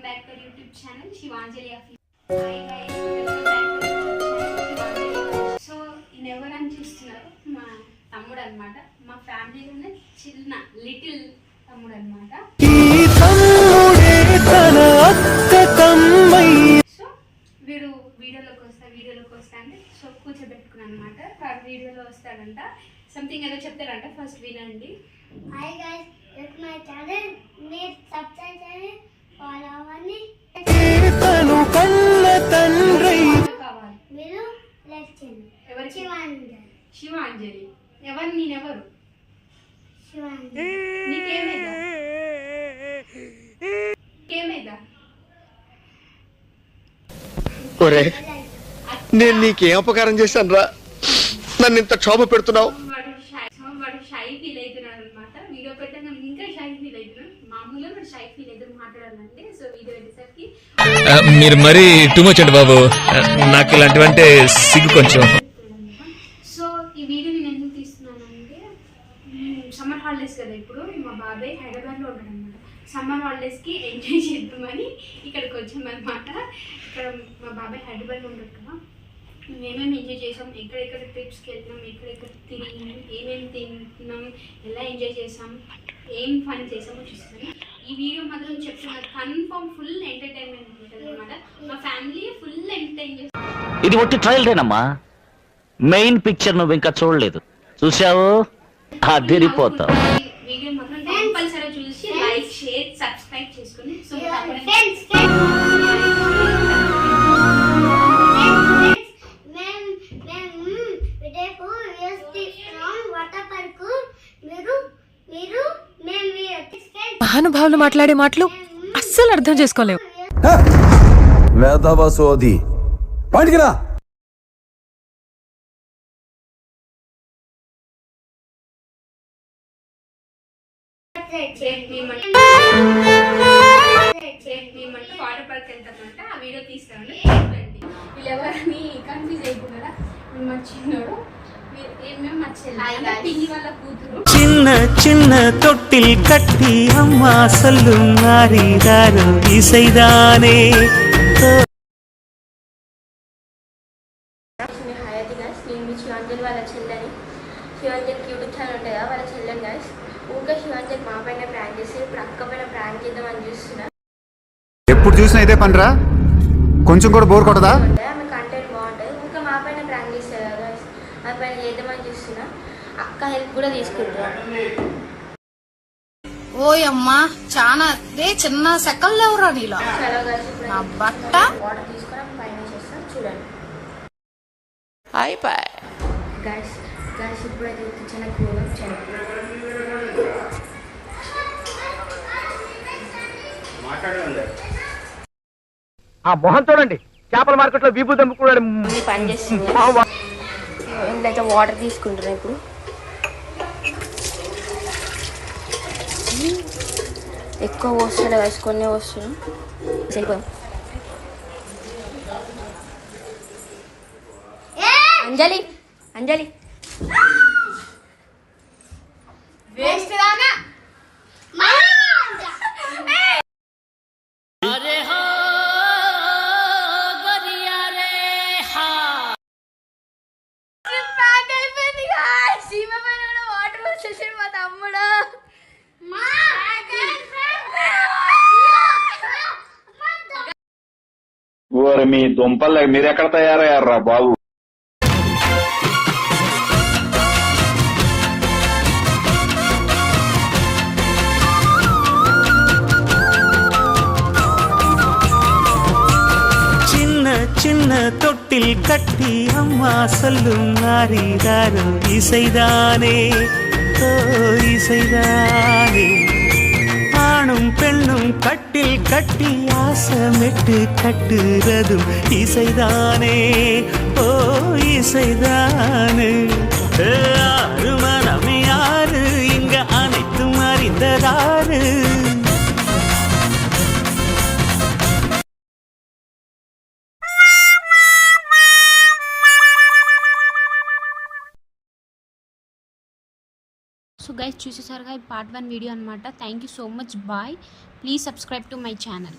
back to YouTube channel Shivanjali Official. Hi guys, welcome back to YouTube channel Shivanjali. So in ఎవరని చూస్తున్నారు మా తమ్ముడు అన్నమాట. మా ఫ్యామిలీలోనే చిన్న లిటిల్ తమ్ముడు అన్నమాట. సో వీడు వీడియోలోకి వస్తా అంటే సో కూర్చోబెట్టుకున్నాను అనమాట. వాడు వీడియోలో వస్తాడంట, సంథింగ్ ఏదో చెప్తాడంట. ఫస్ట్ వినండి. Hi guys, it's my channel. Please subscribe channel, follow అవ్వండి. కావాలి మీరు లైక్ చేయండి. ఎవరు? శివాంజలి. శివాంజలి. ఎవరు? నేనెవరు? శివాంజలి. నీకేమైదా? ఒరే, నేను నీకేం అపకారం చేశాను రా? నన్ను ఇంత క్షోభ పెడుతున్నావు. వాడు షై ఫీల్ అవుతున్నాడు అనమాట. వీడియో పెట్టాక ఇంకా షై ఫీల్ అవుతున్నాడు. మామూలుగా వాడు షై ఫీల్ అవుతుంది మాట్లాడాలంటే. సో వీడియో పెట్టేసరికి మీరు మరీ టూ మచ్ అండి బాబు, నాకు ఇలాంటివంటే సిగ్గు కొంచెం. సో ఈ వీడియో నేను ఎందుకు తీస్తున్నానంటే సమ్మర్ హాలిడేస్ కదా, ఇప్పుడు మా బాబాయ్ హైదరాబాద్లో ఉంటాడు అనమాట. సమ్మర్ హాలిడేస్కి ఎంజాయ్ చేద్దామని ఇక్కడికి వచ్చామన్నమాట. ఇక్కడ మా బాబాయ్ హైదరాబాద్లో ఉంటాడు కదా, మేమేమి ఎంజాయ్ చేసాం, ఎక్కడెక్కడ ట్రిప్స్కి వెళ్తున్నాం, ఎక్కడెక్కడ తిరిగినాం, ఏమేమి తింటున్నాం, ఎలా ఎంజాయ్ చేసాం, ఏం ఫన్ చేసామో చూస్తాను. ఈ వీడియో మాత్రం చెప్తున్నారు, కన్ఫర్మ్ ఫుల్ ఎంటర్టైన్మెంట్ ఉంటుంది అనమాట. మా ఫ్యామిలీ ఫుల్ ఎంటర్టైన్ చేస్తాం. ఇది ఒట్టి ట్రయల్దేనమ్మా, మెయిన్ పిక్చర్ నువ్వు ఇంకా చూడలేదు. చూసావు అదిరిపోతావు. వీడియో మాత్రం కంపల్సరీ చూసి లైక్ షేర్ సబ్స్క్రైబ్ చేసుకుని సో మహానుభావులు మాట్లాడే మాటలు అస్సలు అర్థం చేసుకోలేవు. వేదవసోది పాటికిరా. Water park వెళ్తామంట. ఆ వీడియో తీస్తామండి. వీళ్ళు ఎవరని కన్ఫ్యూజ్ అయిపోయినారా? మా చిన్నోడు, చిన్న చిన్న తొట్టిల్ కట్టి అమ్మా సల్లు మారిదారు ఇసైదానే. హయాతి గాయస్, నేను మీ శివాంజలి వాళ్ళ చెల్లని. శివాంజలికి యూట్యూబ్ ఛానల్ ఉంటుంది కదా, వాళ్ళ చెల్లని గాయస్. ఊరికే శివాంజలి మా పైన ప్రాంక్ చేసి ఇప్పుడు అక్క పైన ప్రాంక్ చేద్దామని చూస్తున్నా. ఎప్పుడు చూసినా ఇదే పనిరా, కొంచెం కూడా బోర్ కొట్టదా? ఆమె కంటెంట్ బాగుంటుంది, ఊరికే మా పైన ప్రాంక్ చేస్తారు కదా గాయస్, మా పైన చేద్దామని చూస్తున్నా. అక్క హెల్ప్ కూడా తీసుకుంటా. ఓయమ్మా చాలా చిన్న సెకల్ లేవురా నీలో. చలో గాయస్, ఇప్పుడు బట్ట వాటర్ తీసుకొని పైన చేస్తాం చూడండి. గాయస్ గాయస్ ఇప్పుడైతే చిన్న కూర ఆ మొహం చూడండి, చేపల మార్కెట్ లో వీపు దమ్ముకున్నాడు. పని చేస్తుంది. ఇంట్లో వాటర్ తీసుకుంటున్నాను ఇప్పుడు. ఎక్కువ వస్తాడు గాయస్, కొన్ని వస్తున్నాం. సరిపోయాం. అంజలి అంజలి వాటర్ వచ్చేసి మా తమ్ముడు మీ దుంపల్ మీరెక్కడ తయారయ్యారా బాబు? చిన్న చిన్న తొట్టిల్ కట్టి అమ్మా సల్లు మారిదారు இசைதானே ஓ இசைதானே. ஆணும் பெண்ணும் கட்டில் கட்டி ஆசமிட்டு கட்டுறதும் இசைதானே ஓ இசைதானே. ஆறு மனம் யாரு இங்க அனைத்தும் அறிந்ததாரு. సో గైస్ చూసేసారుగా పార్ట్ 1 వీడియో అనమాట. Thank you so much. Bye. Please subscribe to my channel.